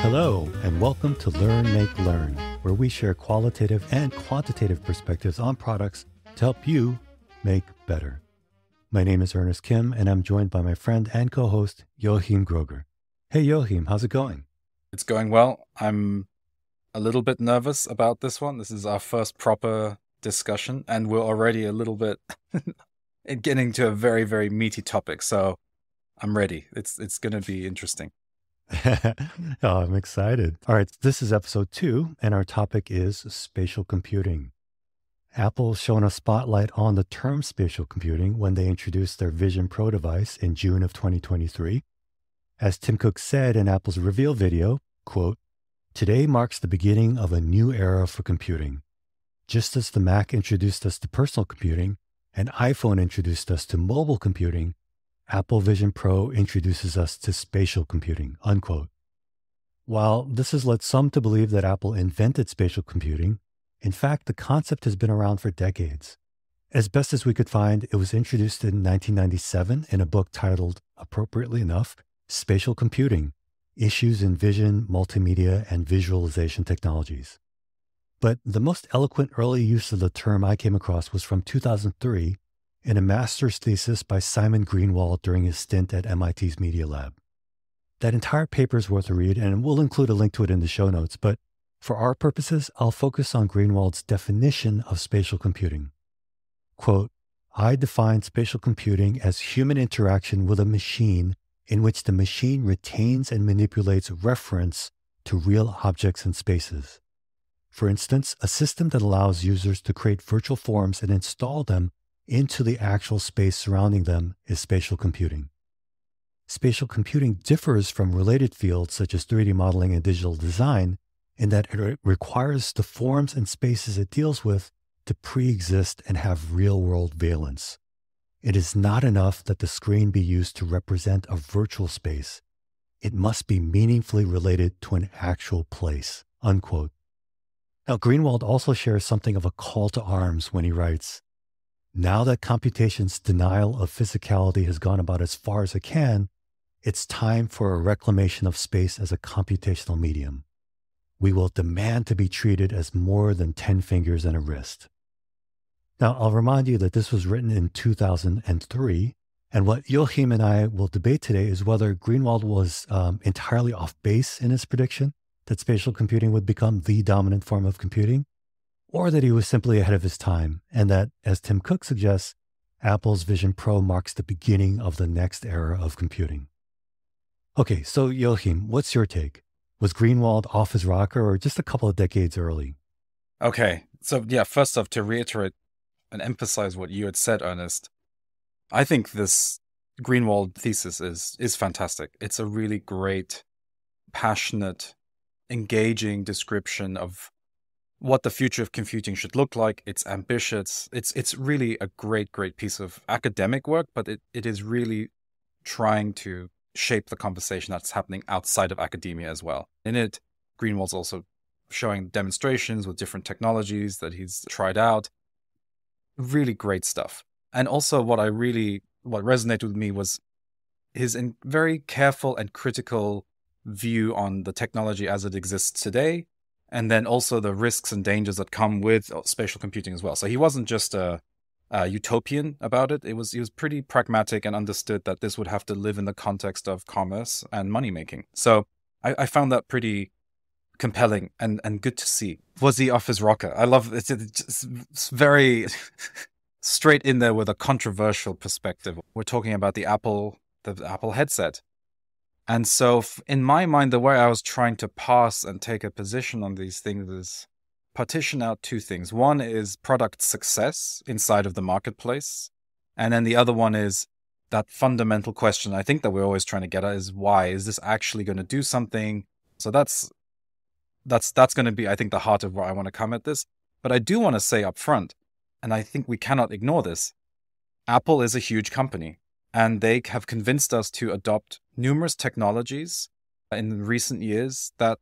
Hello, and welcome to Learn, Make, Learn, where we share qualitative and quantitative perspectives on products to help you make better. My name is Ernest Kim, and I'm joined by my friend and co-host, Joachim Groger. Hey, Joachim, how's it going? It's going well. I'm a little bit nervous about this one. This is our first proper discussion, and we're already a little bit getting to a very, very meaty topic. So I'm ready. It's going to be interesting. Oh, I'm excited. All right, this is episode 2, and our topic is spatial computing. Apple shone a spotlight on the term spatial computing when they introduced their Vision Pro device in June of 2023. As Tim Cook said in Apple's reveal video, quote, "Today marks the beginning of a new era for computing. Just as the Mac introduced us to personal computing and iPhone introduced us to mobile computing, Apple Vision Pro introduces us to spatial computing," unquote. While this has led some to believe that Apple invented spatial computing, in fact, the concept has been around for decades. As best as we could find, it was introduced in 1997 in a book titled, appropriately enough, Spatial Computing: Issues in Vision, Multimedia, and Visualization Technologies. But the most eloquent early use of the term I came across was from 2003 in a master's thesis by Simon Greenwald during his stint at MIT's Media Lab. That entire paper is worth a read, and we'll include a link to it in the show notes, but for our purposes, I'll focus on Greenwald's definition of spatial computing. Quote, "I define spatial computing as human interaction with a machine in which the machine retains and manipulates reference to real objects and spaces. For instance, a system that allows users to create virtual forms and install them into the actual space surrounding them is spatial computing. Spatial computing differs from related fields such as 3D modeling and digital design in that it requires the forms and spaces it deals with to pre-exist and have real-world valence. It is not enough that the screen be used to represent a virtual space. It must be meaningfully related to an actual place," unquote. Now, Greenwald also shares something of a call to arms when he writes, "Now that computation's denial of physicality has gone about as far as it can, it's time for a reclamation of space as a computational medium. We will demand to be treated as more than 10 fingers and a wrist." Now, I'll remind you that this was written in 2003, and what Joachim and I will debate today is whether Greenwald was entirely off base in his prediction that spatial computing would become the dominant form of computing, or that he was simply ahead of his time, and that, as Tim Cook suggests, Apple's Vision Pro marks the beginning of the next era of computing. Okay, so Joachim, what's your take? Was Greenwald off his rocker or just a couple of decades early? Okay. So yeah, first off, to reiterate and emphasize what you had said, Ernest, I think this Greenwald thesis is fantastic. It's a really great, passionate, engaging description of what the future of computing should look like. It's ambitious. It's really a great, great piece of academic work, but it is really trying to shape the conversation that's happening outside of academia as well. In it, Greenwald's also showing demonstrations with different technologies that he's tried out. Really great stuff. And also what resonated with me was his very careful and critical view on the technology as it exists today, and then also the risks and dangers that come with spatial computing as well. So he wasn't just a utopian about it. He was pretty pragmatic and understood that this would have to live in the context of commerce and money making. So I found that pretty compelling and good to see. Was he off his rocker? I love it. It's very straight in there with a controversial perspective. We're talking about the Apple headset. And so in my mind, the way I was trying to pass and take a position on these things is partition out two things. One is product success inside of the marketplace. And then the other one is that fundamental question I think that we're always trying to get at is why? Is this actually going to do something? So that's going to be, I think, the heart of where I want to come at this. But I do want to say up front, and I think we cannot ignore this, Apple is a huge company, and they have convinced us to adopt numerous technologies in recent years that,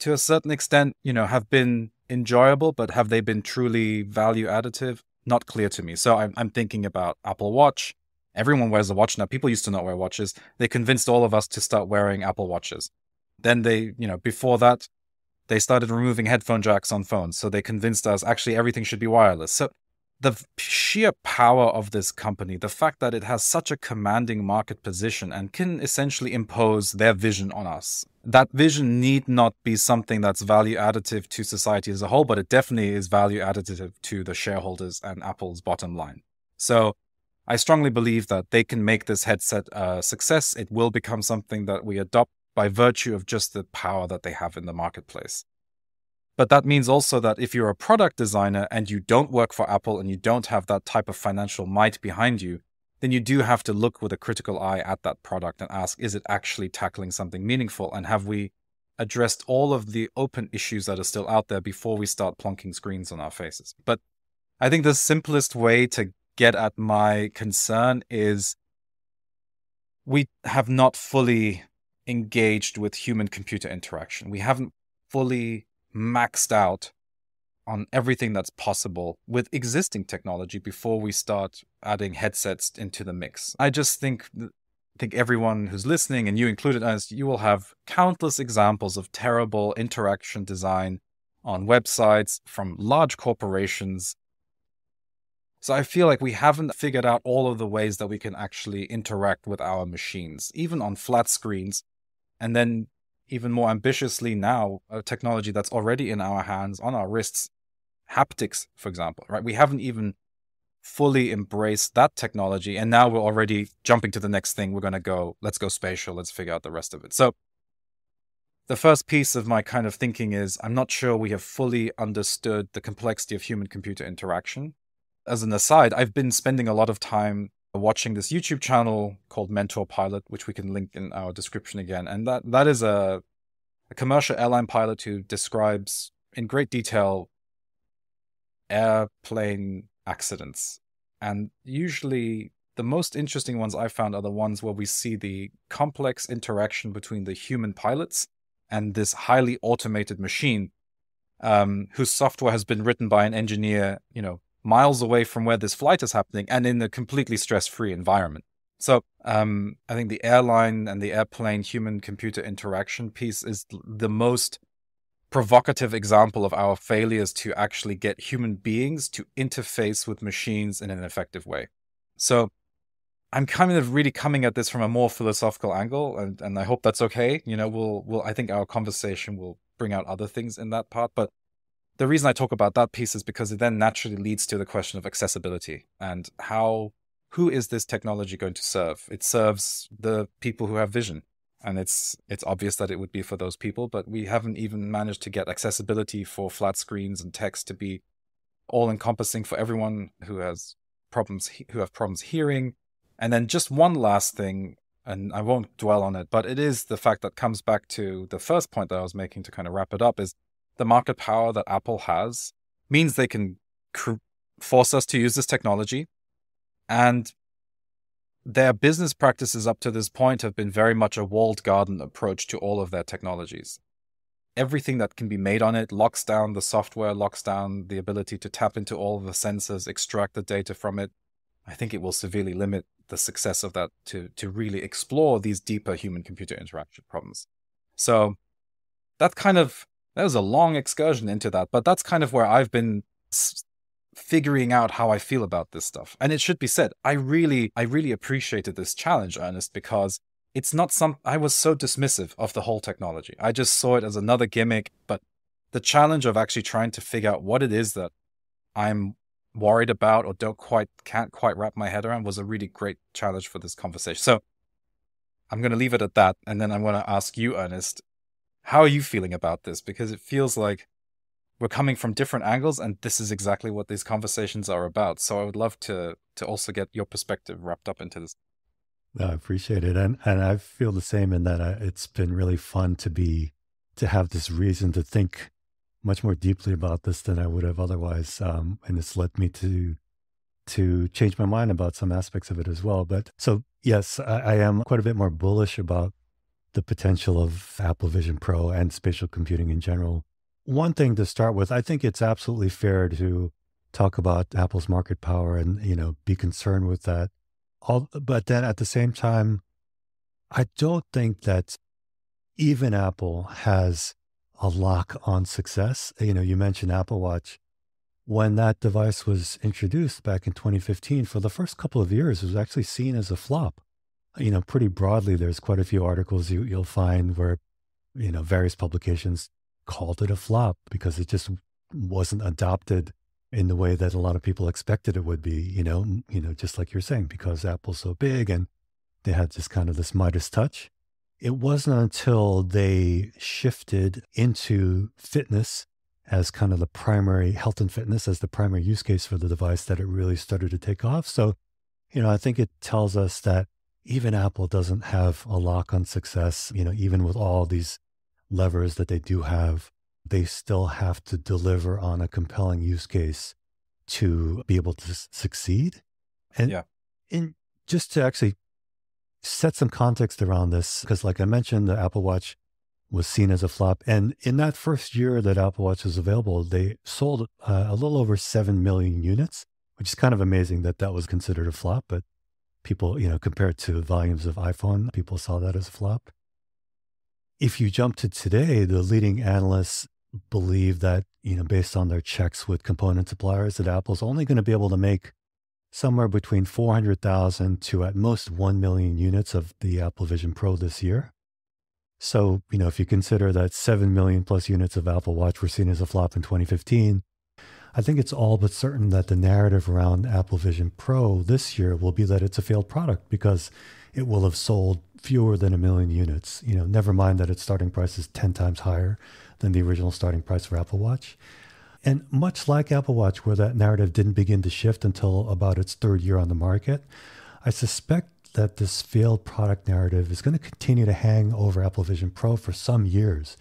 to a certain extent, have been enjoyable, but have they been truly value additive? Not clear to me. So I'm thinking about Apple Watch Everyone wears a watch now. People used to not wear watches. They convinced all of us to start wearing Apple Watches. Then they, before that, they started removing headphone jacks on phones. So they convinced us actually everything should be wireless. So the sheer power of this company, the fact that it has such a commanding market position and can essentially impose their vision on us. That vision need not be something that's value additive to society as a whole, but it definitely is value additive to the shareholders and Apple's bottom line. So I strongly believe that they can make this headset a success. It will become something that we adopt by virtue of just the power that they have in the marketplace. But that means also that if you're a product designer and you don't work for Apple and you don't have that type of financial might behind you, then you do have to look with a critical eye at that product and ask, is it actually tackling something meaningful? And have we addressed all of the open issues that are still out there before we start plonking screens on our faces? But I think the simplest way to get at my concern is we have not fully engaged with human-computer interaction. We haven't fully maxed out on everything that's possible with existing technology before we start adding headsets into the mix. I just think everyone who's listening, and you included, as you will have countless examples of terrible interaction design on websites from large corporations. So I feel like we haven't figured out all of the ways that we can actually interact with our machines, even on flat screens. And then even more ambitiously now, a technology that's already in our hands, on our wrists, haptics, for example, right? We haven't even fully embraced that technology. And now we're already jumping to the next thing. We're going to go, let's go spatial. Let's figure out the rest of it. So the first piece of my kind of thinking is I'm not sure we have fully understood the complexity of human-computer interaction. As an aside, I've been spending a lot of time watching this YouTube channel called Mentor Pilot, which we can link in our description again. And that is a commercial airline pilot who describes in great detail airplane accidents. And usually the most interesting ones I found are the ones where we see the complex interaction between the human pilots and this highly automated machine, whose software has been written by an engineer, miles away from where this flight is happening and in a completely stress-free environment. So I think the airline and the airplane human-computer interaction piece is the most provocative example of our failures to actually get human beings to interface with machines in an effective way. So I'm kind of really coming at this from a more philosophical angle, and I hope that's okay. I think our conversation will bring out other things in that part, but the reason I talk about that piece is because it then naturally leads to the question of accessibility and who is this technology going to serve? It serves the people who have vision, and it's obvious that it would be for those people, but we haven't even managed to get accessibility for flat screens and text to be all-encompassing for everyone who have problems hearing. And then just one last thing, and I won't dwell on it, but it is the fact that comes back to the first point that I was making to kind of wrap it up, is the market power that Apple has means they can force us to use this technology. And their business practices up to this point have been very much a walled garden approach to all of their technologies. Everything that can be made on it locks down the software, locks down the ability to tap into all of the sensors, extract the data from it. I think it will severely limit the success of that to really explore these deeper human-computer interaction problems. So that was a long excursion into that, but that's kind of where I've been figuring out how I feel about this stuff. And it should be said, I really appreciated this challenge, Ernest, because it's not I was so dismissive of the whole technology. I just saw it as another gimmick, but the challenge of actually trying to figure out what it is that I'm worried about or can't quite wrap my head around was a really great challenge for this conversation. So I'm going to leave it at that. And then I'm going to ask you, Ernest, how are you feeling about this? Because it feels like we're coming from different angles, and this is exactly what these conversations are about. So I would love to also get your perspective wrapped up into this. No, I appreciate it. And I feel the same in that it's been really fun to have this reason to think much more deeply about this than I would have otherwise. And it's led me to change my mind about some aspects of it as well. But so, yes, I am quite a bit more bullish about the potential of Apple Vision Pro and spatial computing in general. One thing to start with, I think it's absolutely fair to talk about Apple's market power and, be concerned with that. But then at the same time, I don't think that even Apple has a lock on success. You mentioned Apple Watch. When that device was introduced back in 2015, for the first couple of years, it was actually seen as a flop. Pretty broadly, there's quite a few articles you'll find where, various publications called it a flop because it just wasn't adopted in the way that a lot of people expected it would be, just like you're saying, because Apple's so big and they had just kind of this Midas touch. It wasn't until they shifted into fitness as kind of the primary health and fitness as the primary use case for the device that it really started to take off. So, I think it tells us that even Apple doesn't have a lock on success, even with all these levers that they do have, they still have to deliver on a compelling use case to be able to succeed. And just to actually set some context around this, because like I mentioned, the Apple Watch was seen as a flop. And in that first year that Apple Watch was available, they sold a little over 7 million units, which is kind of amazing that that was considered a flop. But people, compared to volumes of iPhone, people saw that as a flop. If you jump to today, the leading analysts believe that, based on their checks with component suppliers, that Apple's only going to be able to make somewhere between 400,000 to at most 1 million units of the Apple Vision Pro this year. So, if you consider that 7 million plus units of Apple Watch were seen as a flop in 2015, I think it's all but certain that the narrative around Apple Vision Pro this year will be that it's a failed product because it will have sold fewer than 1 million units. Never mind that its starting price is 10 times higher than the original starting price for Apple Watch. And much like Apple Watch, where that narrative didn't begin to shift until about its third year on the market, I suspect that this failed product narrative is going to continue to hang over Apple Vision Pro for some years.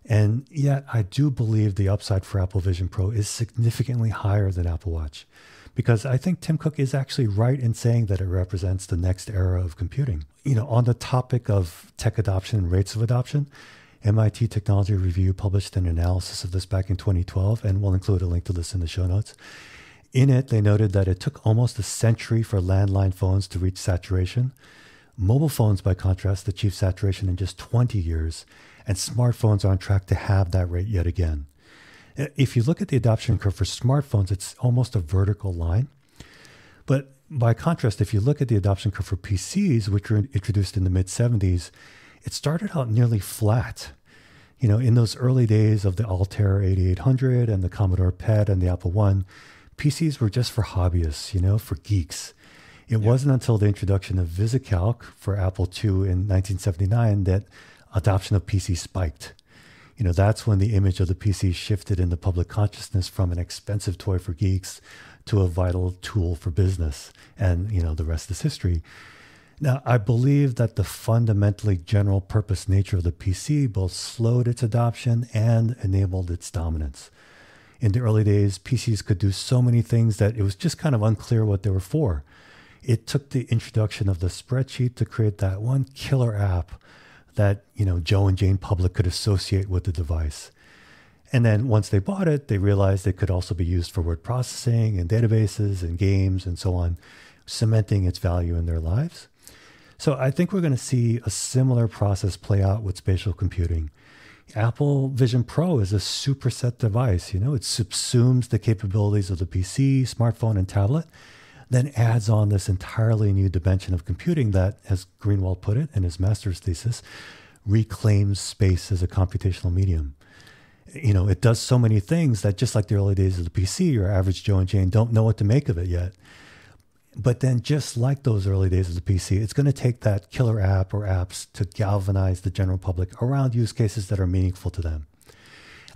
And yet I do believe the upside for Apple Vision Pro is significantly higher than Apple Watch, because I think Tim Cook is actually right in saying that it represents the next era of computing. On the topic of tech adoption and rates of adoption, MIT Technology Review published an analysis of this back in 2012, and we'll include a link to this in the show notes. In it, they noted that it took almost a century for landline phones to reach saturation. Mobile phones, by contrast, achieved saturation in just 20 years, and smartphones are on track to have that rate yet again. If you look at the adoption curve for smartphones, it's almost a vertical line. But by contrast, if you look at the adoption curve for PCs, which were introduced in the mid-70s, it started out nearly flat. In those early days of the Altair 8800 and the Commodore PET and the Apple I, PCs were just for hobbyists, for geeks. It wasn't until the introduction of VisiCalc for Apple II in 1979 that adoption of PC spiked. That's when the image of the PC shifted in the public consciousness from an expensive toy for geeks to a vital tool for business. And, the rest is history. Now, I believe that the fundamentally general purpose nature of the PC both slowed its adoption and enabled its dominance. In the early days, PCs could do so many things that it was just kind of unclear what they were for. It took the introduction of the spreadsheet to create that one killer app that, Joe and Jane Public could associate with the device. And then once they bought it, they realized it could also be used for word processing and databases and games and so on, cementing its value in their lives. So I think we're going to see a similar process play out with spatial computing. Apple Vision Pro is a superset device. It subsumes the capabilities of the PC, smartphone, and tablet, then adds on this entirely new dimension of computing that, as Greenwald put it in his master's thesis, reclaims space as a computational medium. It does so many things that, just like the early days of the PC, your average Joe and Jane don't know what to make of it yet. But then, just like those early days of the PC, it's going to take that killer app or apps to galvanize the general public around use cases that are meaningful to them.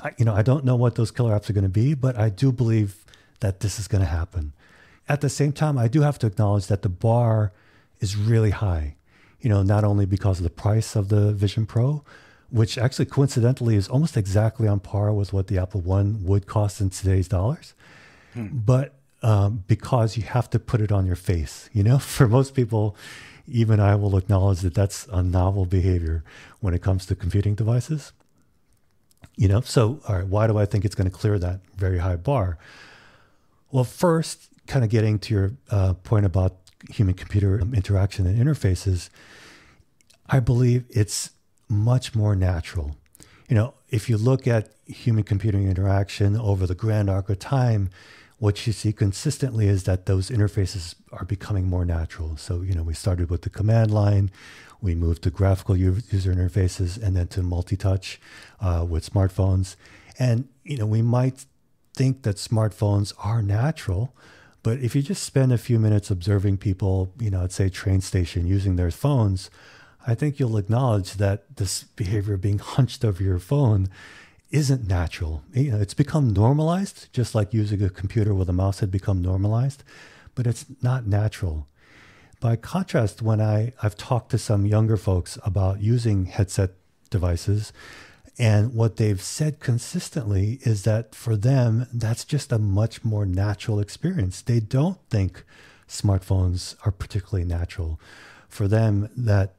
I don't know what those killer apps are going to be, but I do believe that this is going to happen. At the same time, I do have to acknowledge that the bar is really high, not only because of the price of the Vision Pro, which actually coincidentally is almost exactly on par with what the Apple One would cost in today's dollars, but because you have to put it on your face. For most people, even I will acknowledge that that's a novel behavior when it comes to computing devices. So, all right, why do I think it's going to clear that very high bar? Well, first, kind of getting to your point about human-computer interaction and interfaces, I believe it's much more natural. If you look at human-computing interaction over the grand arc of time, what you see consistently is that those interfaces are becoming more natural. So, we started with the command line, we moved to graphical user interfaces, and then to multi-touch with smartphones. And, we might think that smartphones are natural, but if you just spend a few minutes observing people, at say train station using their phones, I think you'll acknowledge that this behavior being hunched over your phone isn't natural. It's become normalized, just like using a computer with a mouse had become normalized, but it's not natural. By contrast, when I've talked to some younger folks about using headset devices, and what they've said consistently is that for them, that's just a much more natural experience. They don't think smartphones are particularly natural. For them, that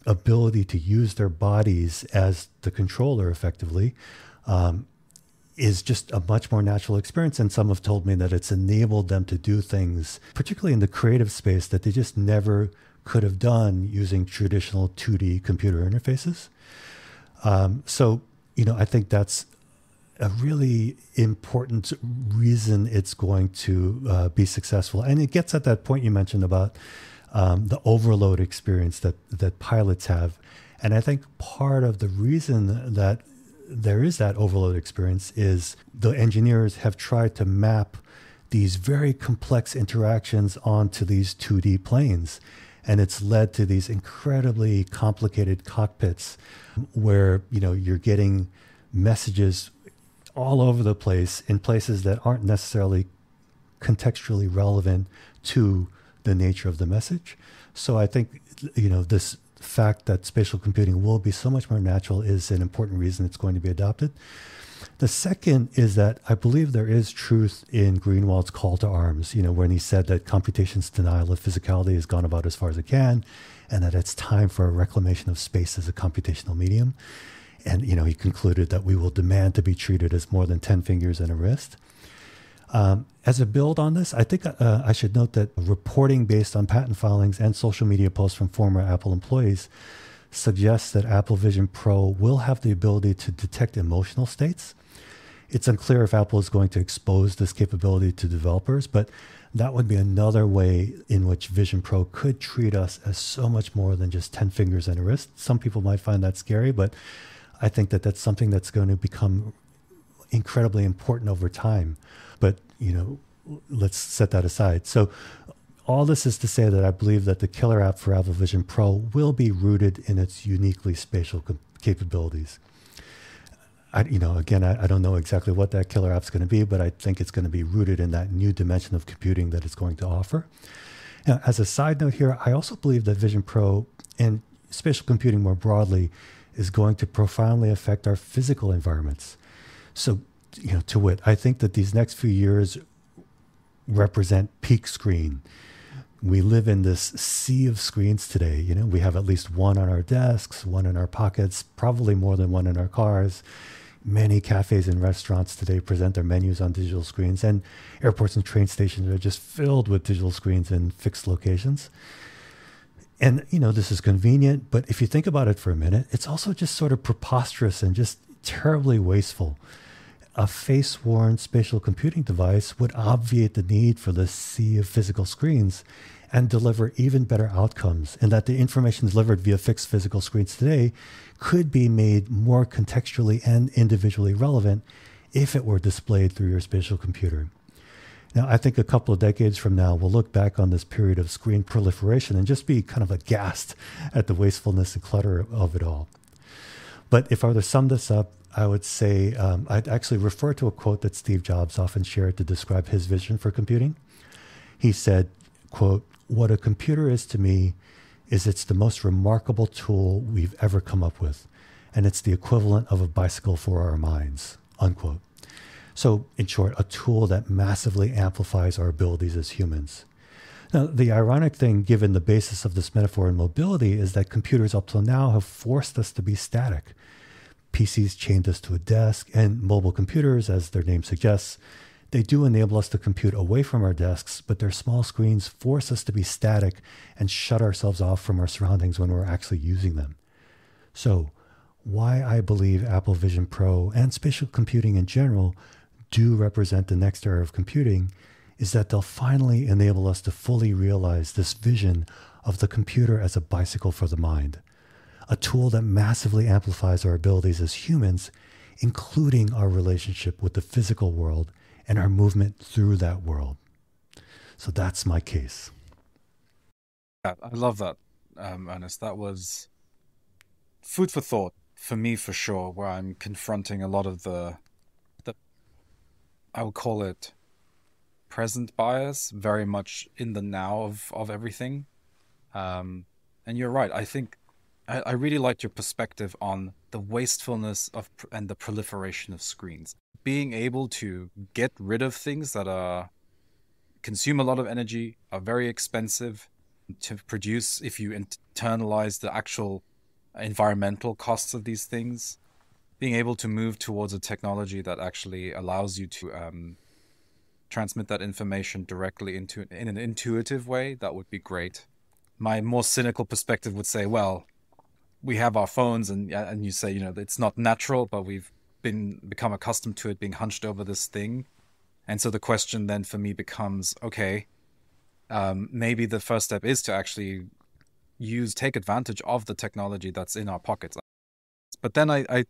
ability to use their bodies as the controller effectively is just a much more natural experience. And some have told me that it's enabled them to do things, particularly in the creative space, that they just never could have done using traditional 2D computer interfaces. So, I think that's a really important reason it's going to be successful. And it gets at that point you mentioned about the overload experience that pilots have. And I think part of the reason that there is that overload experience is the engineers have tried to map these very complex interactions onto these 2D planes. And it's led to these incredibly complicated cockpits where, you're getting messages all over the place in places that aren't necessarily contextually relevant to the nature of the message. So I think, this fact that spatial computing will be so much more natural is an important reason it's going to be adopted. The second is that I believe there is truth in Greenwald's call to arms, when he said that computation's denial of physicality has gone about as far as it can, and that it's time for a reclamation of space as a computational medium. And, he concluded that we will demand to be treated as more than 10 fingers and a wrist. As a build on this, I think I should note that reporting based on patent filings and social media posts from former Apple employees suggests that Apple Vision Pro will have the ability to detect emotional states. It's unclear if Apple is going to expose this capability to developers, but that would be another way in which Vision Pro could treat us as so much more than just 10 fingers and a wrist. Some people might find that scary, but I think that that's something that's going to become incredibly important over time. But, let's set that aside. So all this is to say that I believe that the killer app for Apple Vision Pro will be rooted in its uniquely spatial capabilities. I don't know exactly what that killer app is going to be, but I think it's going to be rooted in that new dimension of computing that it's going to offer. Now, as a side note here, I also believe that Vision Pro and spatial computing more broadly is going to profoundly affect our physical environments. So, to wit, I think that these next few years represent peak screen. We live in this sea of screens today. We have at least one on our desks, one in our pockets, probably more than one in our cars. Many cafes and restaurants today present their menus on digital screens, and airports and train stations are just filled with digital screens in fixed locations. And, this is convenient, but if you think about it for a minute, it's also just sort of preposterous and just terribly wasteful. A face-worn spatial computing device would obviate the need for the sea of physical screens and deliver even better outcomes, and that the information delivered via fixed physical screens today could be made more contextually and individually relevant if it were displayed through your spatial computer. Now, I think a couple of decades from now, we'll look back on this period of screen proliferation and just be kind of aghast at the wastefulness and clutter of it all. But if I were to sum this up, I would say I'd actually refer to a quote that Steve Jobs often shared to describe his vision for computing. He said, quote, "What a computer is to me is it's the most remarkable tool we've ever come up with, and it's the equivalent of a bicycle for our minds," unquote. So, in short, a tool that massively amplifies our abilities as humans. Now, the ironic thing, given the basis of this metaphor in mobility, is that computers up till now have forced us to be static. PCs chained us to a desk, and mobile computers, as their name suggests, They do enable us to compute away from our desks, but their small screens force us to be static and shut ourselves off from our surroundings when we're actually using them. So, why I believe Apple Vision Pro and spatial computing in general do represent the next era of computing is that they'll finally enable us to fully realize this vision of the computer as a bicycle for the mind, a tool that massively amplifies our abilities as humans, including our relationship with the physical world and our movement through that world. So that's my case. Yeah, I love that, Ernest. That was food for thought for me, for sure, where I'm confronting a lot of the I would call it present bias, very much in the now of everything. And you're right. I think I really liked your perspective on the wastefulness of and the proliferation of screens. Being able to get rid of things that consume a lot of energy, are very expensive to produce if you internalize the actual environmental costs of these things. Being able to move towards a technology that actually allows you to transmit that information directly in an intuitive way, that would be great. My more cynical perspective would say, well, we have our phones, and you say, it's not natural, but we've become accustomed to it being hunched over this thing. And so the question then for me becomes, okay, maybe the first step is to actually take advantage of the technology that's in our pockets. But then I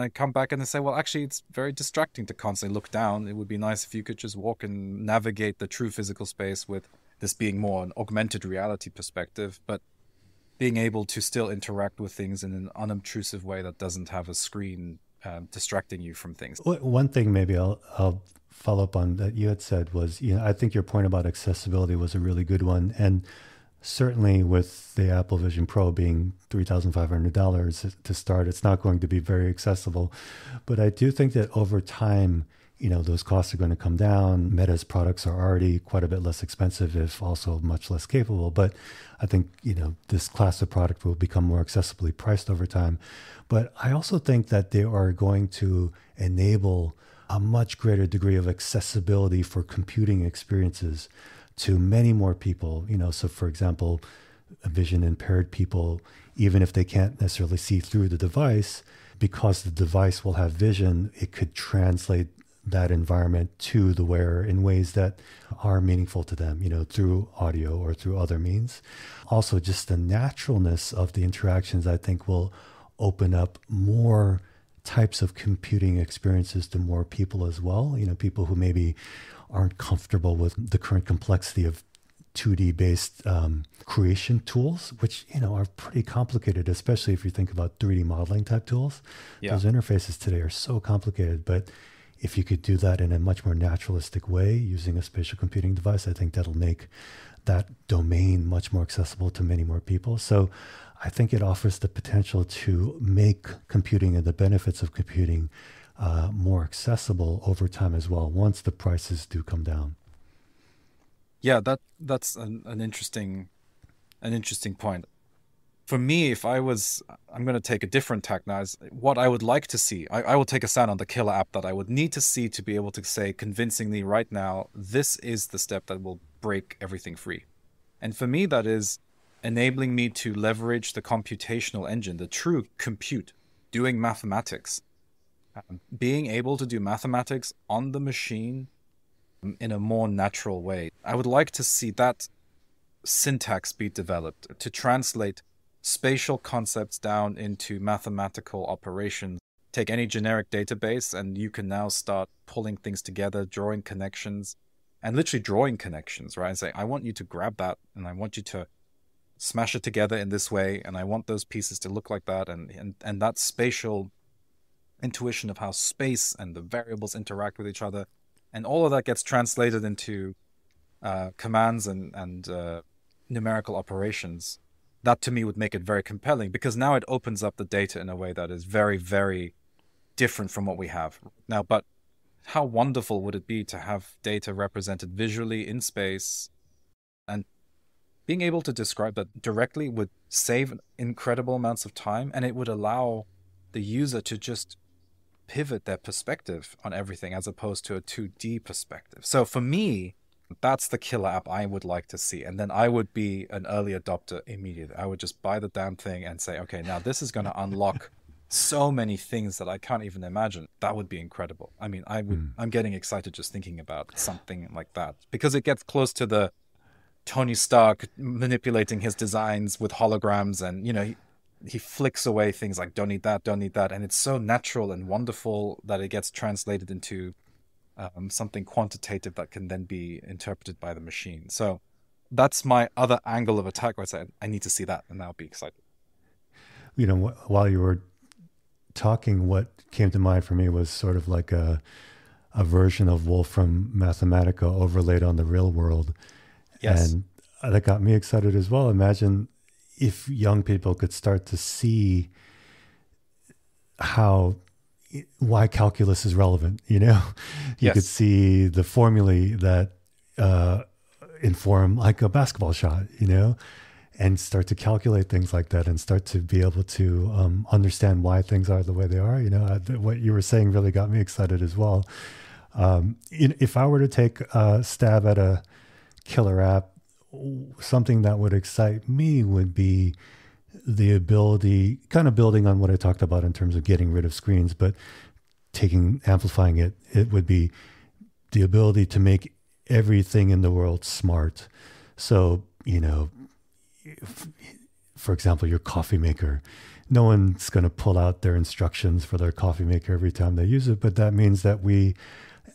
come back and I say, well, actually, it's very distracting to constantly look down. It would be nice if you could just walk and navigate the true physical space, with this being more an augmented reality perspective, but being able to still interact with things in an unobtrusive way that doesn't have a screen distracting you from things. One thing maybe I'll follow up on that you had said was, I think your point about accessibility was a really good one. And certainly with the Apple Vision Pro being $3,500 to start, it's not going to be very accessible. But I do think that over time, those costs are going to come down. Meta's products are already quite a bit less expensive, if also much less capable. But I think, this class of product will become more accessibly priced over time. But I also think that they are going to enable a much greater degree of accessibility for computing experiences to many more people. So for example, vision impaired people, even if they can't necessarily see through the device, because the device will have vision, it could translate that environment to the wearer in ways that are meaningful to them, through audio or through other means. Also, just the naturalness of the interactions, I think, will open up more types of computing experiences to more people as well. People who maybe aren't comfortable with the current complexity of 2D based creation tools, which, are pretty complicated, especially if you think about 3D modeling type tools. Yeah. Those interfaces today are so complicated, but if you could do that in a much more naturalistic way using a spatial computing device, I think that'll make that domain much more accessible to many more people. So I think it offers the potential to make computing and the benefits of computing more accessible over time as well, once the prices do come down. Yeah, that's an interesting point. For me, I'm going to take a different tack now. What I would like to see, I will take a stand on the killer app that I would need to see to be able to say convincingly right now, this is the step that will break everything free. And for me, that is enabling me to leverage the computational engine, the true compute, doing mathematics, being able to do mathematics on the machine in a more natural way. I would like to see that syntax be developed to translate spatial concepts down into mathematical operations. Take any generic database and you can now start pulling things together, drawing connections, and literally drawing connections, right? And say, I want you to grab that and I want you to smash it together in this way, and I want those pieces to look like that, and that spatial intuition of how space and the variables interact with each other, and all of that gets translated into commands and numerical operations. That to me would make it very compelling, because now it opens up the data in a way that is very, very different from what we have now. But how wonderful would it be to have data represented visually in space, and being able to describe that directly would save incredible amounts of time, and it would allow the user to just pivot their perspective on everything as opposed to a 2D perspective. So for me, that's the killer app I would like to see. And then I would be an early adopter immediately. I would just buy the damn thing and say, okay, now this is going to unlock so many things that I can't even imagine. That would be incredible. I mean, I'm getting excited just thinking about something like that, because it gets close to the Tony Stark manipulating his designs with holograms, and he flicks away things like don't need that, and it's so natural and wonderful that it gets translated into something quantitative that can then be interpreted by the machine. So that's my other angle of attack, where I say I need to see that, and I'll be excited. While you were talking, what came to mind for me was sort of like a version of Wolfram Mathematica overlaid on the real world. Yes. And that got me excited as well. Imagine if young people could start to see why calculus is relevant. You Yes. could see the formulae that inform like a basketball shot, and start to calculate things like that, and start to be able to understand why things are the way they are. What you were saying really got me excited as well. If I were to take a stab at a killer app, something that would excite me would be the ability, kind of building on what I talked about in terms of getting rid of screens, but amplifying it would be the ability to make everything in the world smart. So, for example, your coffee maker, no one's going to pull out their instructions for their coffee maker every time they use it, but that means that we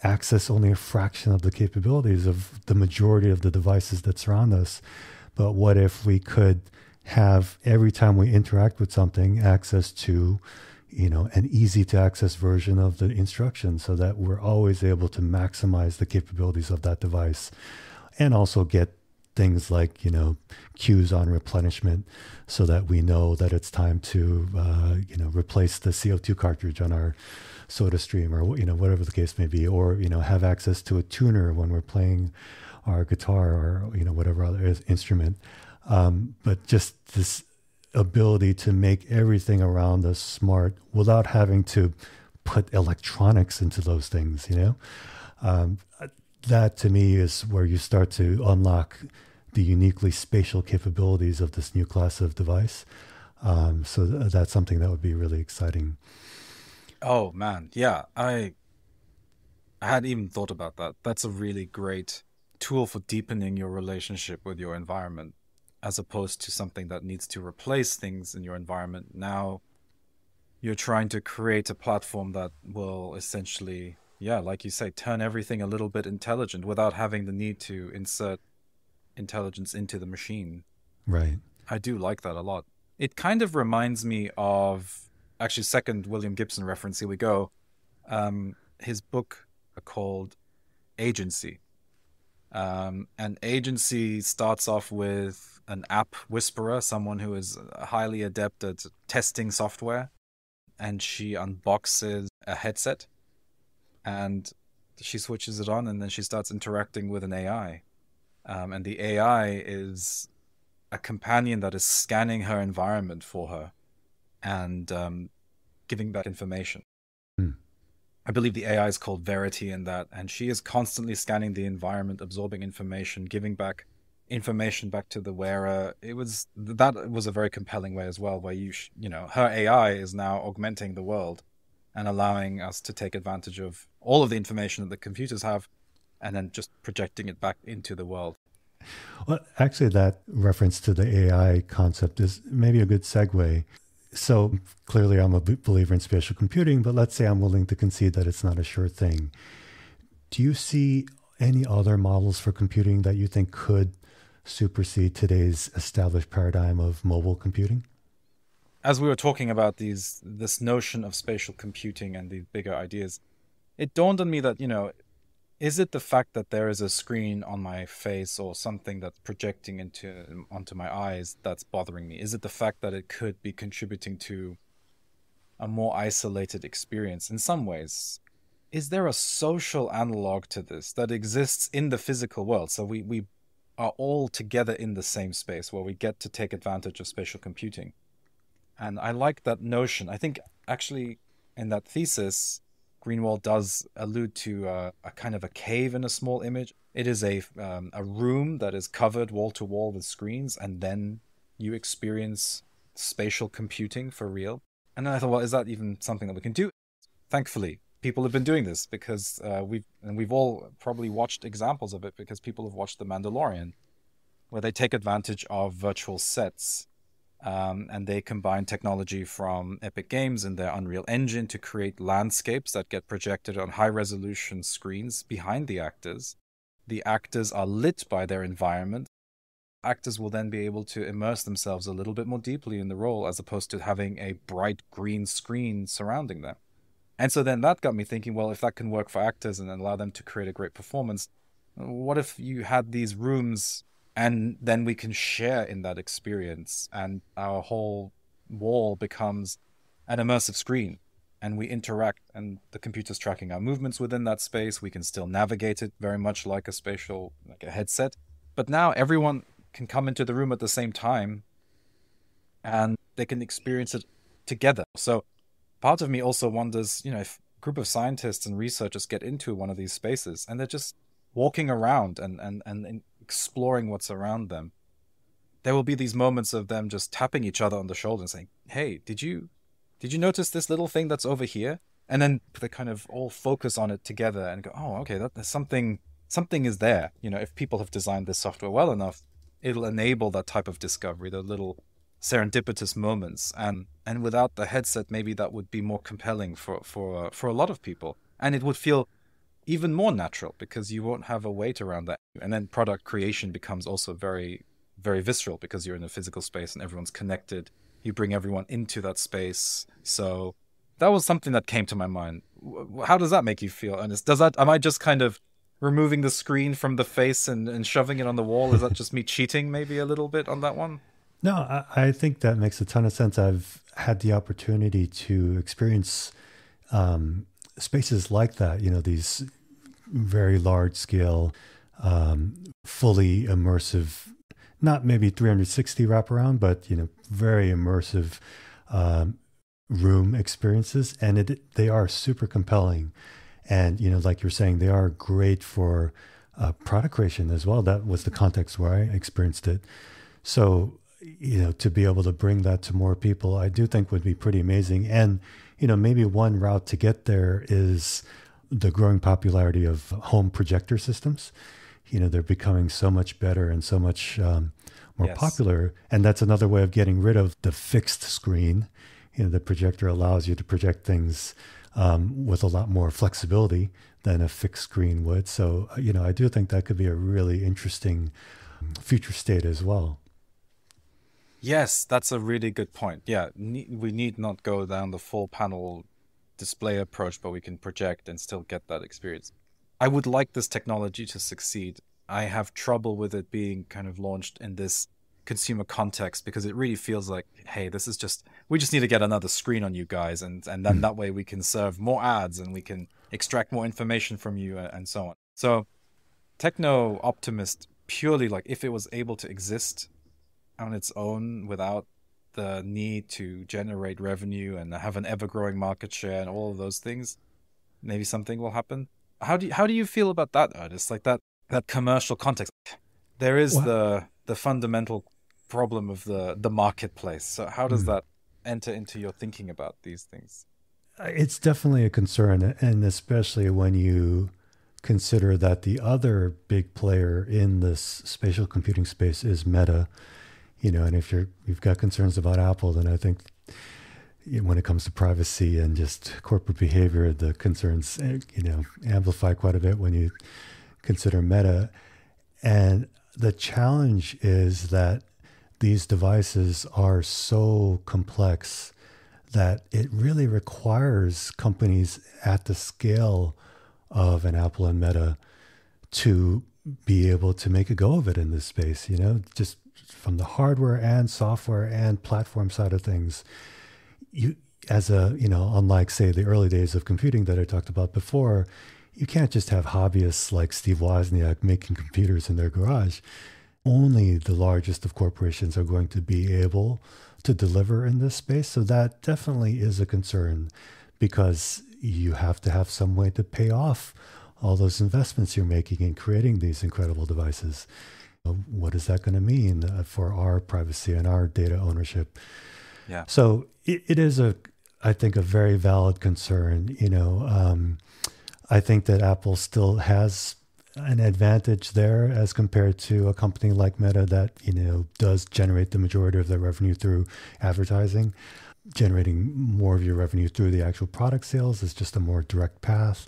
access only a fraction of the capabilities of the majority of the devices that surround us. But what if we could have, every time we interact with something, access to, an easy to access version of the instructions, so that we're always able to maximize the capabilities of that device, and also get things like, cues on replenishment, so that we know that it's time to, replace the CO2 cartridge on our soda stream, or whatever the case may be, or have access to a tuner when we're playing our guitar, or whatever other instrument. But just this ability to make everything around us smart without having to put electronics into those things. That to me is where you start to unlock the uniquely spatial capabilities of this new class of device. So that's something that would be really exciting. Oh man, yeah, I hadn't even thought about that. That's a really great tool for deepening your relationship with your environment, as opposed to something that needs to replace things in your environment. Now you're trying to create a platform that will essentially, like you say, turn everything a little bit intelligent without having the need to insert intelligence into the machine. Right. I do like that a lot. It kind of reminds me of, actually, second William Gibson reference, here we go. His book called Agency. And Agency starts off with an app whisperer, someone who is highly adept at testing software, and she unboxes a headset and she switches it on, and then she starts interacting with an AI. And the AI is a companion that is scanning her environment for her and giving back information. I believe the AI is called Verity in that, and she is constantly scanning the environment, absorbing information, giving back information back to the wearer. That was a very compelling way as well, where her AI is now augmenting the world and allowing us to take advantage of all of the information that the computers have, and then just projecting it back into the world. Well, actually, that reference to the AI concept is maybe a good segue. So clearly I'm a believer in spatial computing, but let's say I'm willing to concede that it's not a sure thing. Do you see any other models for computing that you think could supersede today's established paradigm of mobile computing? As we were talking about this notion of spatial computing and these bigger ideas, it dawned on me that, is it the fact that there is a screen on my face or something that's projecting onto my eyes that's bothering me? Is it the fact that it could be contributing to a more isolated experience in some ways? Is there a social analog to this that exists in the physical world? So we are all together in the same space where we get to take advantage of spatial computing. And I like that notion. I think actually in that thesis, Greenwald does allude to a kind of a cave in a small image. It is a room that is covered wall to wall with screens, and then you experience spatial computing for real. And then I thought, well, is that even something that we can do? Thankfully, people have been doing this because we've all probably watched examples of it because people have watched The Mandalorian, where they take advantage of virtual sets. And they combine technology from Epic Games and their Unreal Engine to create landscapes that get projected on high-resolution screens behind the actors. The actors are lit by their environment. Actors will then be able to immerse themselves a little bit more deeply in the role as opposed to having a bright green screen surrounding them. And so then that got me thinking, well, if that can work for actors and allow them to create a great performance, what if you had these rooms and then we can share in that experience and our whole wall becomes an immersive screen and we interact and the computer's tracking our movements within that space. We can still navigate it very much like a headset. But now everyone can come into the room at the same time and they can experience it together. So part of me also wonders, if a group of scientists and researchers get into one of these spaces and they're just walking around and exploring what's around them, there will be these moments of them just tapping each other on the shoulder and saying, hey, did you notice this little thing that's over here? And then they kind of all focus on it together and go, oh, okay, there's something is there. If people have designed this software well enough, it'll enable that type of discovery, the little serendipitous moments. And without the headset, maybe that would be more compelling for a lot of people. And it would feel even more natural because you won't have a weight around that. And then product creation becomes also very, very visceral because you're in a physical space and everyone's connected. You bring everyone into that space. So that was something that came to my mind. How does that make you feel, Ernest? Am I just kind of removing the screen from the face and shoving it on the wall? Is that just me cheating maybe a little bit on that one? No, I think that makes a ton of sense. I've had the opportunity to experience spaces like that, these very large scale, fully immersive, not maybe 360 wraparound, but, very immersive room experiences. And they are super compelling. And, like you're saying, they are great for product creation as well. That was the context where I experienced it. So, to be able to bring that to more people, I do think would be pretty amazing. And, maybe one route to get there is the growing popularity of home projector systems. They're becoming so much better and so much more popular. And that's another way of getting rid of the fixed screen. The projector allows you to project things with a lot more flexibility than a fixed screen would. So, I do think that could be a really interesting future state as well. Yes, that's a really good point. Yeah, we need not go down the full panel display approach, but we can project and still get that experience. I would like this technology to succeed. I have trouble with it being kind of launched in this consumer context because it really feels like, hey, we just need to get another screen on you guys, and then that way we can serve more ads and we can extract more information from you and so on. So techno optimist, purely like if it was able to exist on its own without the need to generate revenue and have an ever-growing market share and all of those things, maybe something will happen. How do you feel about that, Ernest? Like that commercial context. There is the fundamental problem of the marketplace. So how does that enter into your thinking about these things? It's definitely a concern, and especially when you consider that the other big player in this spatial computing space is Meta. And if you've got concerns about Apple, then I think when it comes to privacy and just corporate behavior, the concerns, amplify quite a bit when you consider Meta. And the challenge is that these devices are so complex that it really requires companies at the scale of an Apple and Meta to be able to make a go of it in this space, just from the hardware and software and platform side of things. Unlike, say, the early days of computing that I talked about before, you can't just have hobbyists like Steve Wozniak making computers in their garage. Only the largest of corporations are going to be able to deliver in this space. So that definitely is a concern because, you have to have some way to pay off all those investments you're making in creating these incredible devices. What is that going to mean for our privacy and our data ownership? Yeah. So it is I think, a very valid concern. I think that Apple still has an advantage there as compared to a company like Meta that, does generate the majority of their revenue through advertising. Generating more of your revenue through the actual product sales is just a more direct path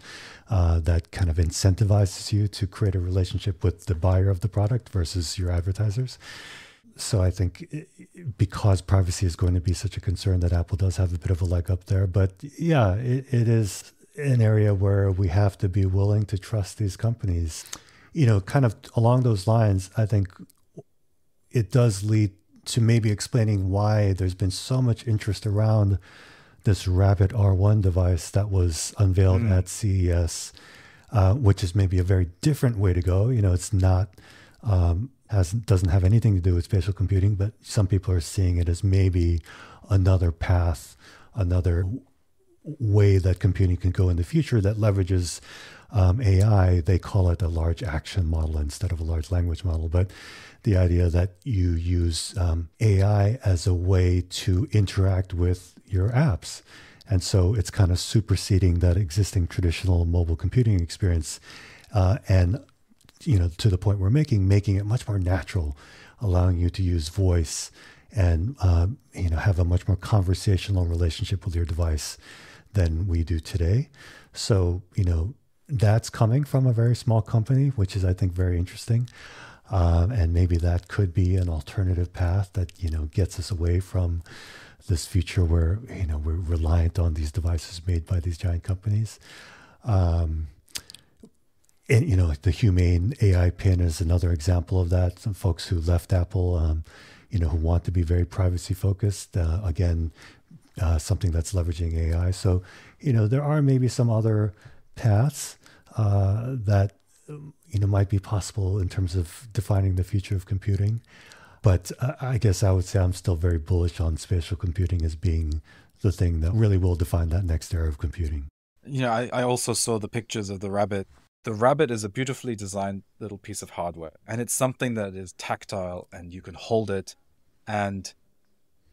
that kind of incentivizes you to create a relationship with the buyer of the product versus your advertisers. So I think because privacy is going to be such a concern, that Apple does have a bit of a leg up there. But yeah, it is an area where we have to be willing to trust these companies. Kind of along those lines, I think it does lead to maybe explaining why there's been so much interest around this Rabbit R1 device that was unveiled at CES, which is maybe a very different way to go. It's not, doesn't have anything to do with spatial computing, but some people are seeing it as maybe another path, another way that computing can go in the future that leverages AI. They call it a large action model instead of a large language model, but the idea that you use AI as a way to interact with your apps. And so it's kind of superseding that existing traditional mobile computing experience and, to the point we're making it much more natural, allowing you to use voice and, have a much more conversational relationship with your device than we do today. So, that's coming from a very small company, which is, I think, very interesting. And maybe that could be an alternative path that, gets us away from this future where, we're reliant on these devices made by these giant companies. And, the Humane AI pin is another example of that. Some folks who left Apple, who want to be very privacy focused, again, something that's leveraging AI. So, there are maybe some other paths that might be possible in terms of defining the future of computing. But I guess I would say I'm still very bullish on spatial computing as being the thing that really will define that next era of computing. I also saw the pictures of the Rabbit. The Rabbit is a beautifully designed little piece of hardware, and it's something that is tactile and you can hold it, and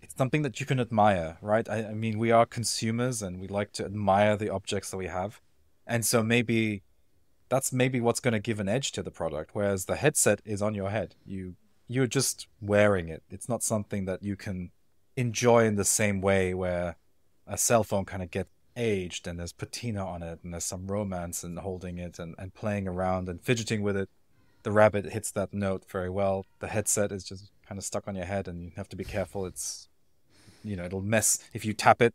it's something that you can admire, right? I mean, we are consumers and we like to admire the objects that we have. And so maybe that's what's going to give an edge to the product, whereas the headset is on your head. You're just wearing it. It's not something that you can enjoy in the same way where a cell phone kind of gets aged and there's patina on it and there's some romance in holding it and playing around and fidgeting with it. The Rabbit hits that note very well. The headset is just kind of stuck on your head and you have to be careful. It's, it'll mess. If you tap it,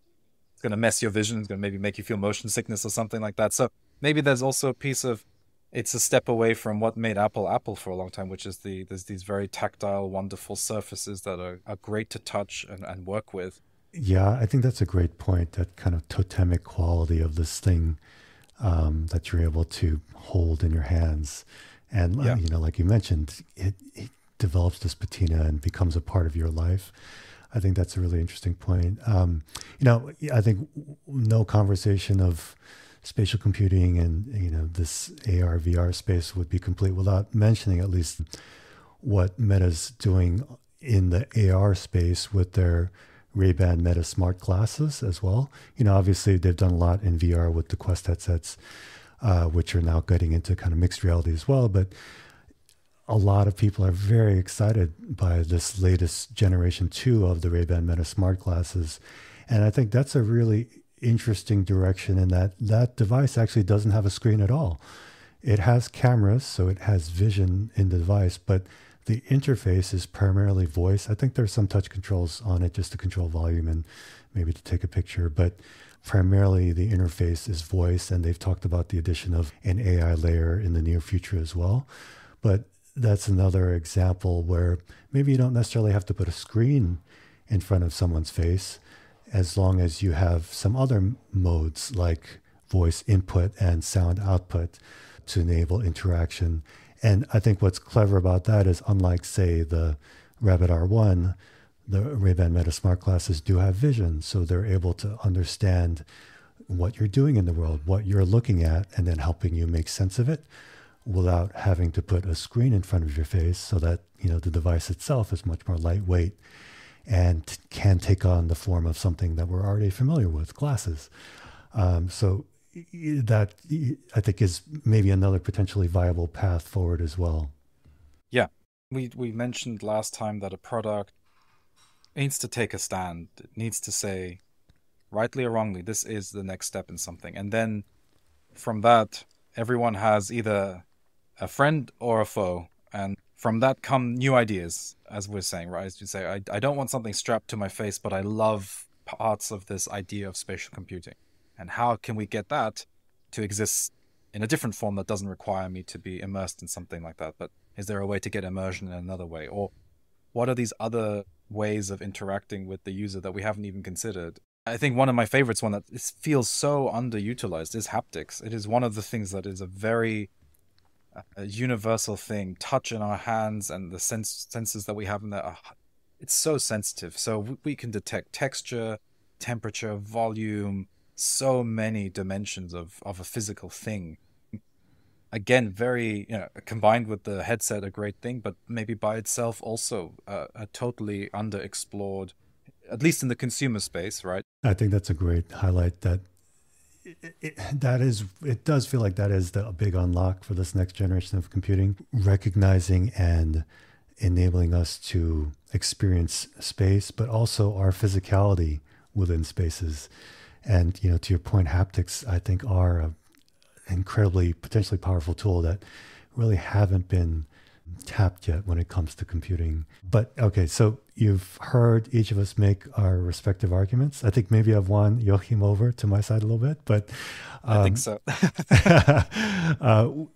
it's going to mess your vision. It's going to maybe make you feel motion sickness or something like that. So maybe there's also a piece of, it's a step away from what made Apple for a long time, which is there's these very tactile, wonderful surfaces that are great to touch and work with. Yeah, I think that's a great point, that kind of totemic quality of this thing that you're able to hold in your hands. And, like you mentioned, it develops this patina and becomes a part of your life. I think that's a really interesting point. I think no conversation of spatial computing and, this AR, VR space would be complete without mentioning at least what Meta's doing in the AR space with their Ray-Ban Meta smart glasses as well. Obviously they've done a lot in VR with the Quest headsets, which are now getting into kind of mixed reality as well. But a lot of people are very excited by this latest generation 2 of the Ray-Ban Meta smart glasses. And I think that's a really interesting direction in that device actually doesn't have a screen at all. It has cameras, so it has vision in the device, but the interface is primarily voice. I think there's some touch controls on it just to control volume and maybe to take a picture, but primarily the interface is voice, and they've talked about the addition of an AI layer in the near future as well. But that's another example where maybe you don't necessarily have to put a screen in front of someone's face, as long as you have some other modes like voice input and sound output to enable interaction. And I think what's clever about that is, unlike, say, the Rabbit R1, the Ray-Ban Meta smart glasses do have vision. So they're able to understand what you're doing in the world, what you're looking at, and then helping you make sense of it without having to put a screen in front of your face, so that, the device itself is much more lightweight and can take on the form of something that we're already familiar with, glasses. So that, I think, is maybe another potentially viable path forward as well. Yeah. We mentioned last time that a product needs to take a stand. It needs to say, rightly or wrongly, this is the next step in something. And then from that, everyone has either a friend or a foe. And from that come new ideas, as we're saying, right? As you say, I don't want something strapped to my face, but I love parts of this idea of spatial computing. And how can we get that to exist in a different form that doesn't require me to be immersed in something like that? But is there a way to get immersion in another way? Or what are these other ways of interacting with the user that we haven't even considered? I think one of my favorites, one that feels so underutilized, is haptics. It is one of the things that is a very universal thing. Touch in our hands and the senses that we have in there, it's so sensitive. So we can detect texture, temperature, volume, so many dimensions of a physical thing. Again, very, combined with the headset, a great thing, but maybe by itself also a totally underexplored, at least in the consumer space, right? I think that's a great highlight. That it does feel like that is the big unlock for this next generation of computing, recognizing and enabling us to experience space, but also our physicality within spaces. And, to your point, haptics, I think, are an incredibly, potentially powerful tool that really haven't been tapped yet when it comes to computing. But okay, so you've heard each of us make our respective arguments. I think maybe I've won Joachim over to my side a little bit, but I think so.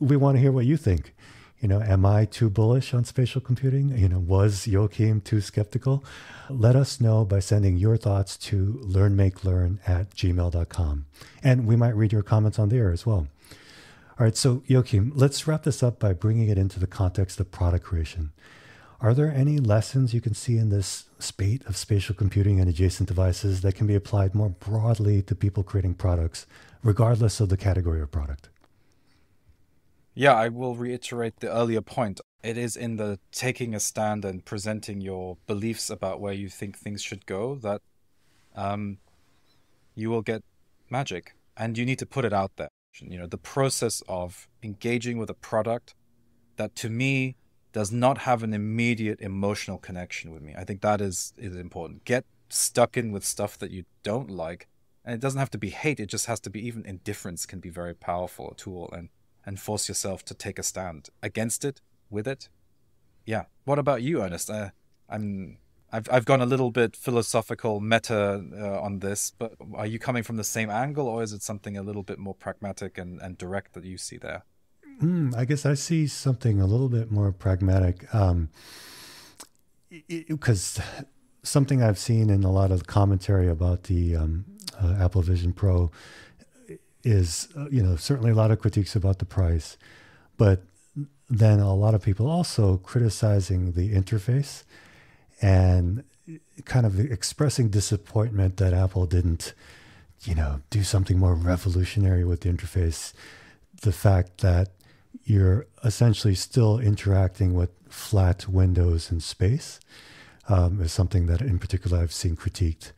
We want to hear what you think. Am I too bullish on spatial computing? Was Joachim too skeptical? Let us know by sending your thoughts to learnmakelearn@gmail.com. And we might read your comments on there as well. All right, so Joachim, let's wrap this up by bringing it into the context of product creation. Are there any lessons you can see in this spate of spatial computing and adjacent devices that can be applied more broadly to people creating products, regardless of the category of product? Yeah, I will reiterate the earlier point. It is in the taking a stand and presenting your beliefs about where you think things should go that you will get magic. And you need to put it out there. The process of engaging with a product that, to me, does not have an immediate emotional connection with me. I think that is important. Get stuck in with stuff that you don't like. And it doesn't have to be hate. It just has to be, even indifference can be very powerful a tool, and force yourself to take a stand against it, with it. Yeah. What about you, Ernest? I've gone a little bit philosophical, meta on this, but are you coming from the same angle, or is it something a little bit more pragmatic and direct that you see there? I guess I see something a little bit more pragmatic, because something I've seen in a lot of commentary about the Apple Vision Pro is, certainly a lot of critiques about the price, but then a lot of people also criticizing the interface and kind of expressing disappointment that Apple didn't, do something more revolutionary with the interface. The fact that you're essentially still interacting with flat windows in space is something that in particular I've seen critiqued.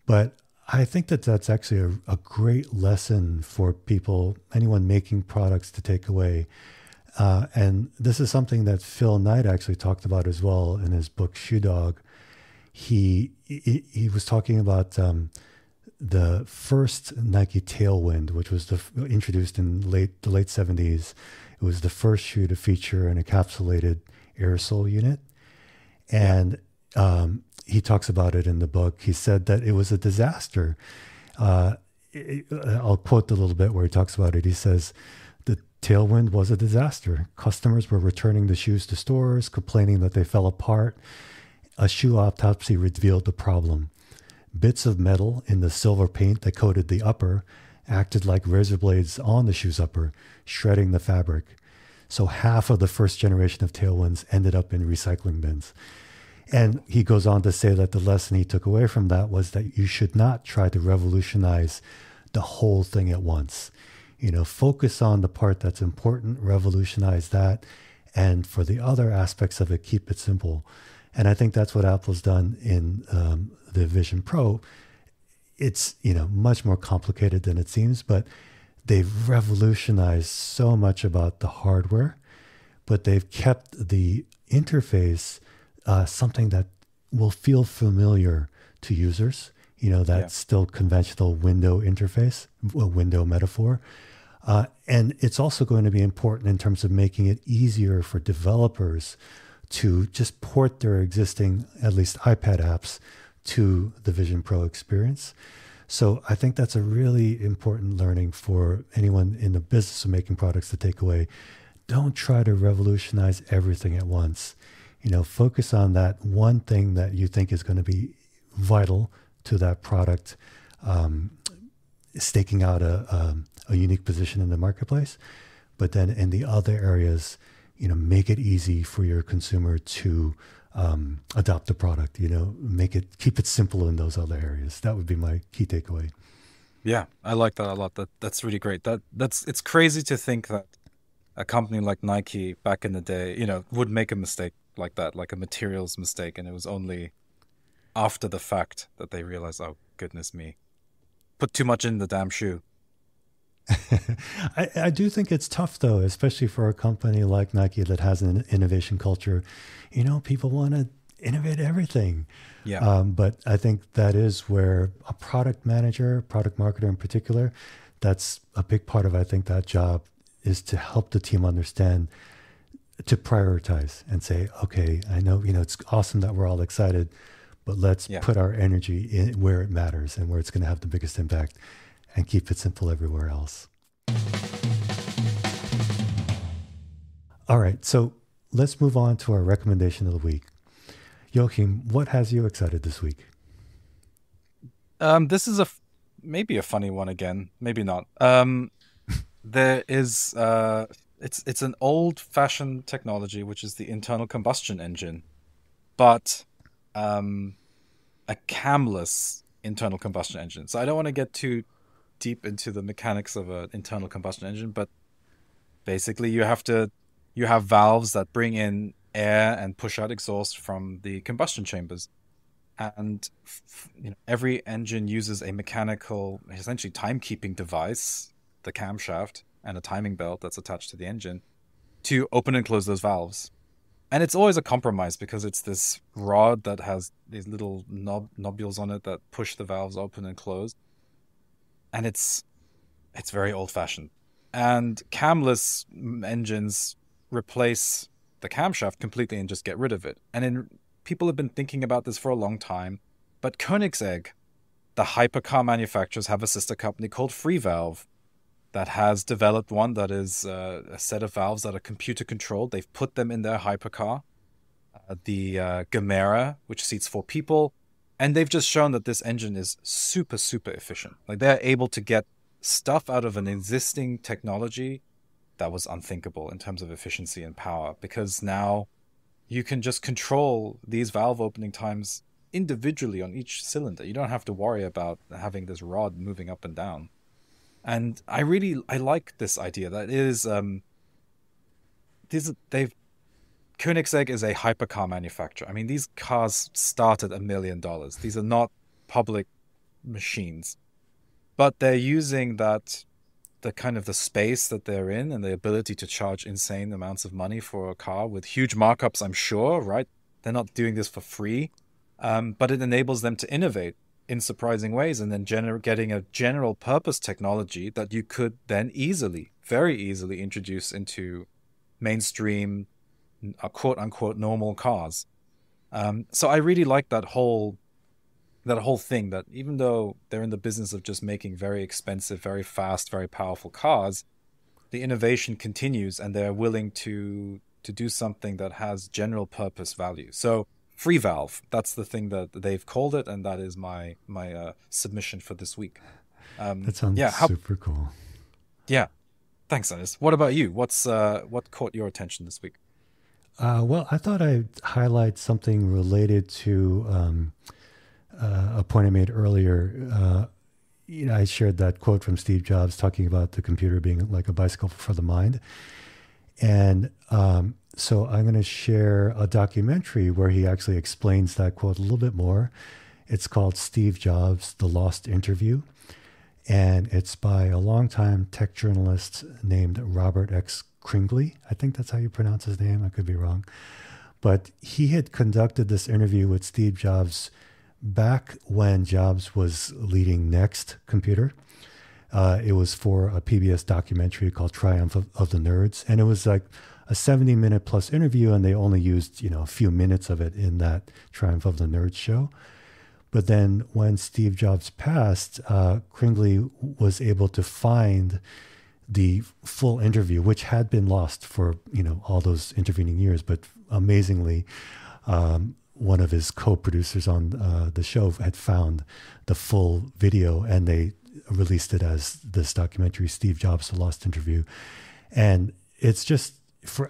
But I think that that's actually a great lesson for people, anyone making products, to take away. And this is something that Phil Knight actually talked about as well in his book Shoe Dog. He was talking about the first Nike Tailwind, which was introduced in the late 70s. It was the first shoe to feature an encapsulated aerosol unit. And he talks about it in the book. He said that it was a disaster. I'll quote a little bit where he talks about it. He says, "The Tailwind was a disaster. Customers were returning the shoes to stores, complaining that they fell apart. A shoe autopsy revealed the problem. Bits of metal in the silver paint that coated the upper acted like razor blades on the shoe's upper, shredding the fabric. So half of the first generation of Tailwinds ended up in recycling bins." And he goes on to say that the lesson he took away from that was that you should not try to revolutionize the whole thing at once. Focus on the part that's important, revolutionize that, and for the other aspects of it, keep it simple. And I think that's what Apple's done in the Vision Pro. It's much more complicated than it seems, but they've revolutionized so much about the hardware, but they've kept the interface something that will feel familiar to users. That still conventional window interface, a window metaphor. And it's also going to be important in terms of making it easier for developers to just port their existing, at least iPad apps, to the Vision Pro experience. So I think that's a really important learning for anyone in the business of making products to take away. Don't try to revolutionize everything at once. Focus on that one thing that you think is going to be vital to that product, staking out a unique position in the marketplace. But then in the other areas, make it easy for your consumer to adopt the product. Keep it simple in those other areas. That would be my key takeaway. Yeah, I like that a lot. That's really great. It's crazy to think that a company like Nike back in the day, would make a mistake like that, like a materials mistake, and it was only after the fact that they realized, oh goodness me, put too much in the damn shoe. I do think it's tough, though, especially for a company like Nike that has an innovation culture. People want to innovate everything. Yeah. But I think that is where a product manager, product marketer in particular, that's a big part of, I think, that job is to help the team understand, to prioritize and say, okay, I know, it's awesome that we're all excited, but let's put our energy in where it matters and where it's going to have the biggest impact, and keep it simple everywhere else. All right, so let's move on to our recommendation of the week. Joachim, what has you excited this week? This is maybe a funny one again, maybe not. There is it's an old-fashioned technology, which is the internal combustion engine, but a camless internal combustion engine. So I don't want to get too deep into the mechanics of an internal combustion engine, but basically you have valves that bring in air and push out exhaust from the combustion chambers, and every engine uses a mechanical, essentially timekeeping device, the camshaft, and a timing belt that's attached to the engine to open and close those valves. And it's always a compromise because it's this rod that has these little nobules on it that push the valves open and close. And it's very old-fashioned. And camless engines replace the camshaft completely and just get rid of it. And people have been thinking about this for a long time. But Koenigsegg, the hypercar manufacturers, have a sister company called Freevalve that has developed one that is a set of valves that are computer-controlled. They've put them in their hypercar, the Gemera, which seats 4 people. And they've just shown that this engine is super, super efficient. Like, they're able to get stuff out of an existing technology that was unthinkable in terms of efficiency and power, because now you can just control these valve opening times individually on each cylinder. You don't have to worry about having this rod moving up and down. And I like this idea that Koenigsegg is a hypercar manufacturer. I mean, these cars start at $1 million. These are not public machines, but they're using the kind of the space that they're in and the ability to charge insane amounts of money for a car with huge markups, I'm sure, right? They're not doing this for free, but it enables them to innovate in surprising ways, and then getting a general purpose technology that you could then very easily introduce into mainstream, quote unquote, normal cars. So I really like that whole thing, that even though they're in the business of just making very expensive, very fast, very powerful cars, the innovation continues and they're willing to do something that has general purpose value. So Freevalve, that's the thing that they've called it, and that is my submission for this week. That sounds super cool. Yeah. Thanks, Ernest. What about you? What caught your attention this week? Well, I thought I'd highlight something related to a point I made earlier. I shared that quote from Steve Jobs talking about the computer being like a bicycle for the mind. And so I'm going to share a documentary where he actually explains that quote a little bit more. It's called Steve Jobs, The Lost Interview. And it's by a longtime tech journalist named Robert X. Kringley. I think that's how you pronounce his name. I could be wrong. But he had conducted this interview with Steve Jobs back when Jobs was leading Next Computer. It was for a PBS documentary called Triumph of the Nerds. And it was like a 70-minute plus interview, and they only used, a few minutes of it in that Triumph of the Nerds show. But then when Steve Jobs passed, Kringley was able to find the full interview, which had been lost for, all those intervening years. But amazingly, one of his co-producers on the show had found the full video, and they released it as this documentary, Steve Jobs, The Lost Interview. And it's just,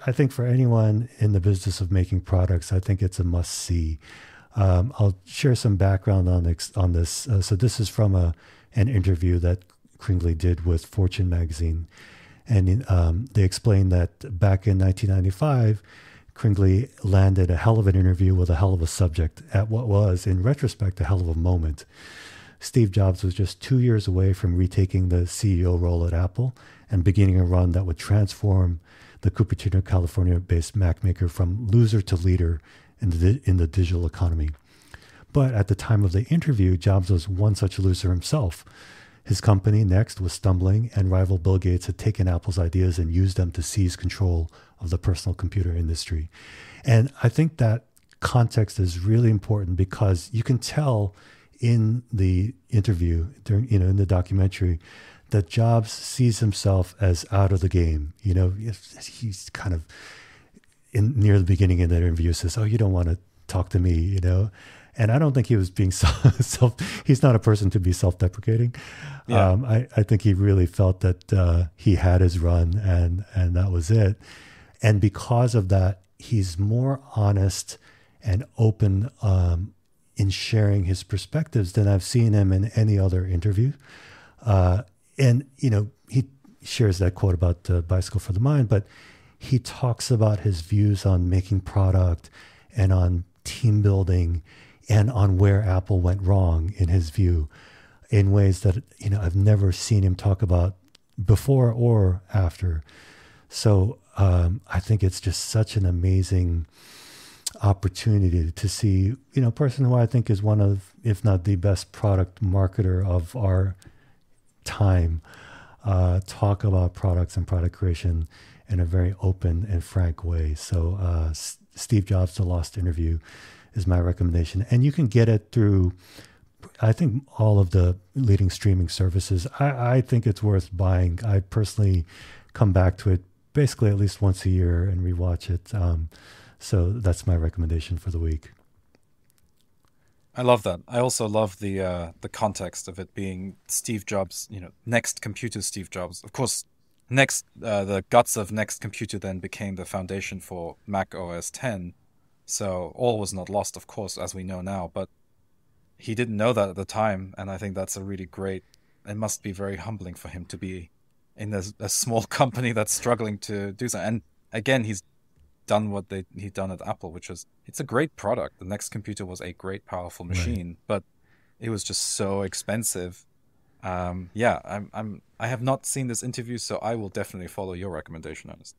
I think for anyone in the business of making products, I think it's a must-see. I'll share some background on this. So this is from an interview that Kringley did with Fortune magazine. And they explained that back in 1995, Kringley landed a hell of an interview with a hell of a subject at what was, in retrospect, a hell of a moment. Steve Jobs was just 2 years away from retaking the CEO role at Apple and beginning a run that would transform the Cupertino, California-based Mac maker from loser to leader in the digital economy. But at the time of the interview, Jobs was one such loser himself. His company, Next, was stumbling, and rival Bill Gates had taken Apple's ideas and used them to seize control of the personal computer industry. And I think that context is really important because you can tell in the interview, in the documentary, that Jobs sees himself as out of the game. He's kind of near the beginning of the interview says, "Oh, you don't want to talk to me," And I don't think he was being he's not a person to be self-deprecating. Yeah. I think he really felt that he had his run and that was it. And because of that, he's more honest and open in sharing his perspectives than I've seen him in any other interview. And he shares that quote about the bicycle for the mind, but he talks about his views on making product and on team building and on where Apple went wrong, in his view, in ways that, I've never seen him talk about before or after. So I think it's just such an amazing opportunity to see, a person who I think is one of, if not the best product marketer of our time, talk about products and product creation in a very open and frank way. So Steve Jobs, The Lost Interview is my recommendation. And you can get it through, I think, all of the leading streaming services. I think it's worth buying. I personally come back to it basically at least once a year and rewatch it. So that's my recommendation for the week. I love that. I also love the context of it being Steve Jobs, Next Computer Steve Jobs. Of course, Next, the guts of Next Computer then became the foundation for Mac OS X. So all was not lost, of course, as we know now. But he didn't know that at the time, and I think that's a really great. It must be very humbling for him to be in a small company that's struggling to do so. And again, he's done what he'd done at Apple, which is, it's a great product. The Next Computer was a great, powerful machine, right, but it was just so expensive. I have not seen this interview, so I will definitely follow your recommendation, Ernest.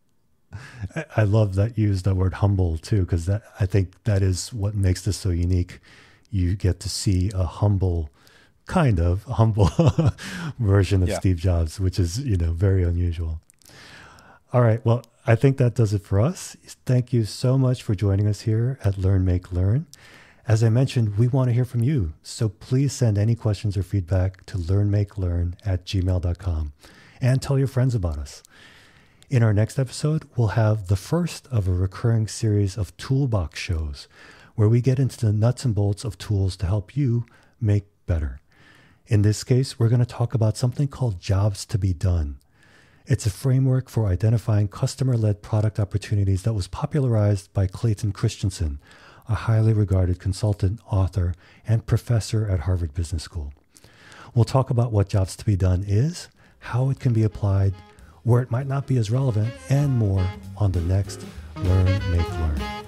I love that you used the word humble too, because I think that is what makes this so unique. You get to see a humble version of Steve Jobs, which is, very unusual. All right. Well, I think that does it for us. Thank you so much for joining us here at Learn, Make, Learn. As I mentioned, we want to hear from you. So please send any questions or feedback to learnmakelearn@gmail.com and tell your friends about us. In our next episode, we'll have the first of a recurring series of toolbox shows where we get into the nuts and bolts of tools to help you make better. In this case, we're going to talk about something called Jobs to be Done. It's a framework for identifying customer-led product opportunities that was popularized by Clayton Christensen, a highly regarded consultant, author, and professor at Harvard Business School. We'll talk about what jobs to be done is, how it can be applied, where it might not be as relevant, and more on the next Learn, Make, Learn.